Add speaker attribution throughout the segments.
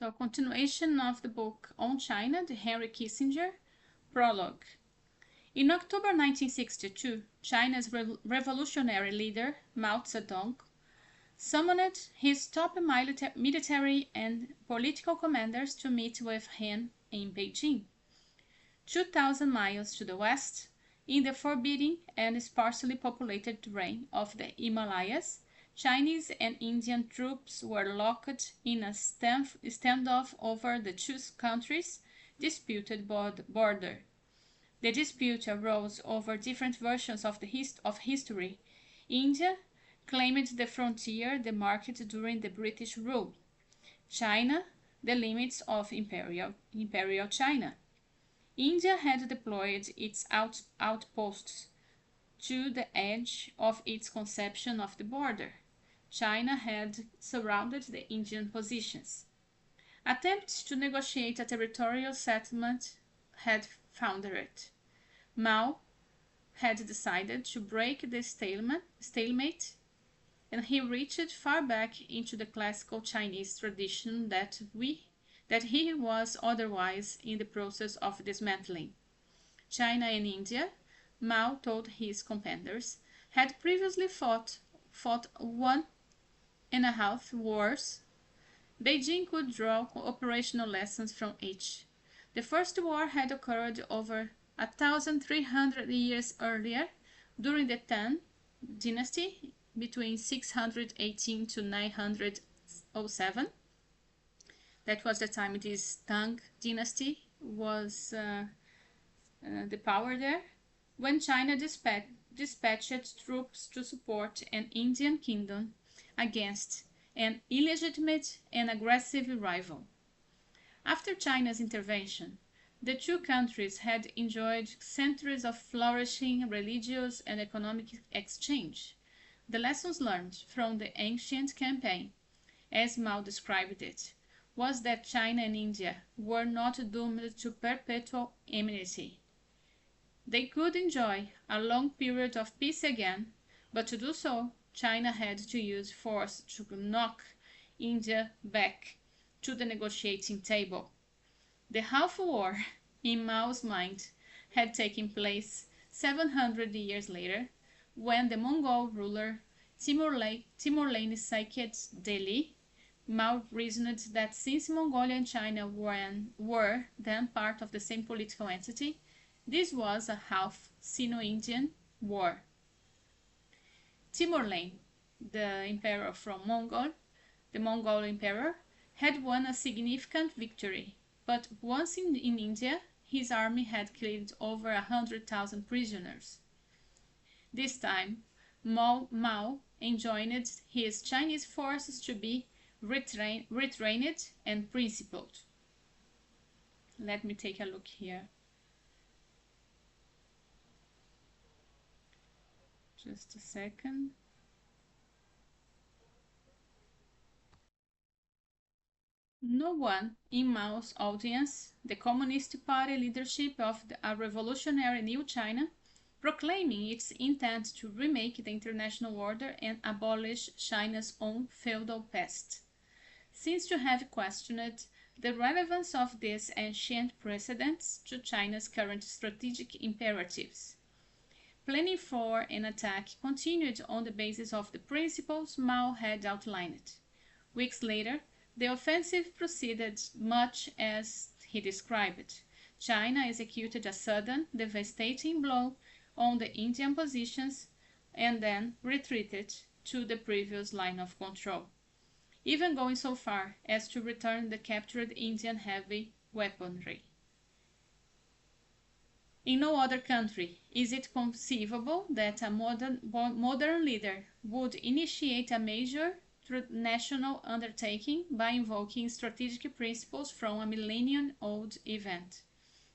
Speaker 1: So, continuation of the book on China, the Henry Kissinger, Prologue. In October 1962, China's revolutionary leader, Mao Zedong, summoned his top military and political commanders to meet with him in Beijing. 2,000 miles to the west, in the forbidding and sparsely populated terrain of the Himalayas, Chinese and Indian troops were locked in a standoff over the two countries' disputed border. The dispute arose over different versions of history. India claimed the frontier demarcated during the British rule. China, the limits of Imperial China. India had deployed its outposts to the edge of its conception of the border. China had surrounded the Indian positions. Attempts to negotiate a territorial settlement had foundered. Mao had decided to break the stalemate, and he reached far back into the classical Chinese tradition that he was otherwise in the process of dismantling. China and India, Mao told his competitors, had previously fought 1.5 wars. Beijing could draw operational lessons from each. The first war had occurred over 1,300 years earlier, during the Tang dynasty, between 618 to 907. That was the time this Tang dynasty was the power there, when China dispatched troops to support an Indian kingdom against an illegitimate and aggressive rival. After China's intervention, the two countries had enjoyed centuries of flourishing religious and economic exchange. The lessons learned from the ancient campaign, as Mao described it, was that China and India were not doomed to perpetual enmity. They could enjoy a long period of peace again, but to do so, China had to use force to knock India back to the negotiating table. The half war, in Mao's mind, had taken place 700 years later, when the Mongol ruler Timur-Lenk sacked Delhi. Mao reasoned that since Mongolia and China were then part of the same political entity, this was a half Sino-Indian war. Timur-Lenk, the emperor from the Mongol emperor, had won a significant victory, but once in India, his army had killed over 100,000 prisoners. This time, Mao enjoined his Chinese forces to be retrained and principled. Let me take a look here. Just a second. No one in Mao's audience, the Communist Party leadership of a revolutionary new China, proclaiming its intent to remake the international order and abolish China's own feudal past, seems to have questioned the relevance of these ancient precedents to China's current strategic imperatives. Planning for an attack continued on the basis of the principles Mao had outlined. Weeks later, the offensive proceeded much as he described. China executed a sudden, devastating blow on the Indian positions and then retreated to the previous line of control, even going so far as to return the captured Indian heavy weaponry. In no other country is it conceivable that a modern leader would initiate a major national undertaking by invoking strategic principles from a millennium-old event,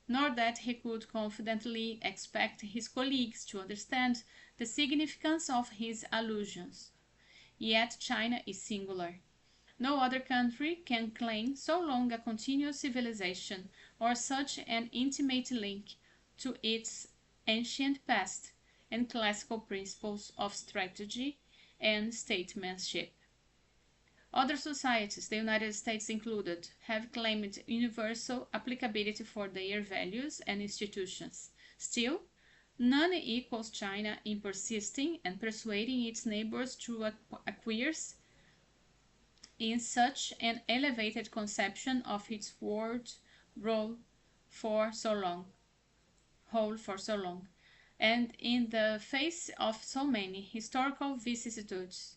Speaker 1: nor that he could confidently expect his colleagues to understand the significance of his allusions. Yet China is singular. No other country can claim so long a continuous civilization or such an intimate link to its ancient past and classical principles of strategy and statesmanship. Other societies, the United States included, have claimed universal applicability for their values and institutions. Still, none equals China in persisting and persuading its neighbors to acquiesce in such an elevated conception of its world role for so long, and in the face of so many historical vicissitudes.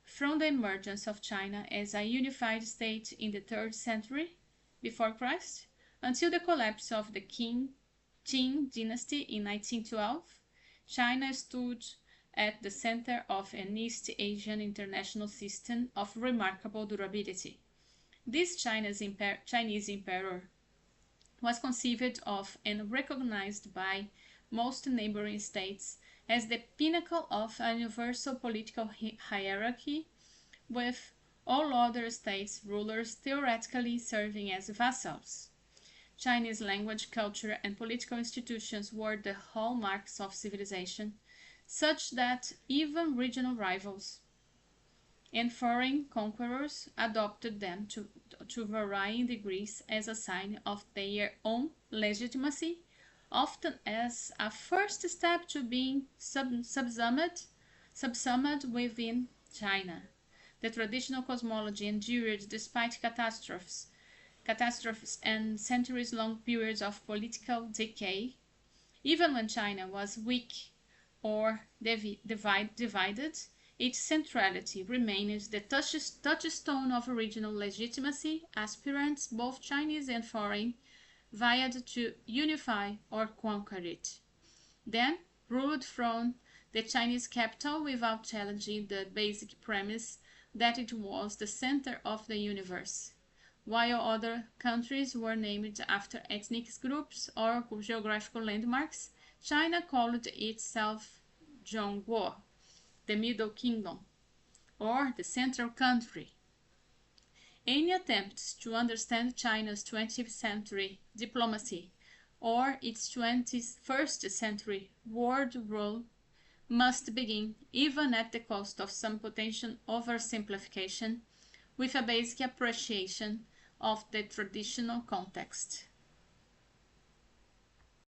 Speaker 1: From the emergence of China as a unified state in the 3rd century before Christ until the collapse of the Qing dynasty in 1912, China stood at the center of an East Asian international system of remarkable durability. This Chinese emperor was conceived of and recognized by most neighboring states as the pinnacle of a universal political hierarchy, with all other states' rulers theoretically serving as vassals. Chinese language, culture, and political institutions were the hallmarks of civilization, such that even regional rivals and foreign conquerors adopted them to varying degrees as a sign of their own legitimacy, often as a first step to being subsumed within China. The traditional cosmology endured despite catastrophes and centuries-long periods of political decay. Even when China was weak or divided, its centrality remained the touchstone of original legitimacy. Aspirants, both Chinese and foreign, vied to unify or conquer it. Then, ruled from the Chinese capital without challenging the basic premise that it was the center of the universe. While other countries were named after ethnic groups or geographical landmarks, China called itself Zhongguo, the Middle Kingdom, or the Central Country. Any attempts to understand China's 20th century diplomacy or its 21st century world role must begin, even at the cost of some potential oversimplification, with a basic appreciation of the traditional context.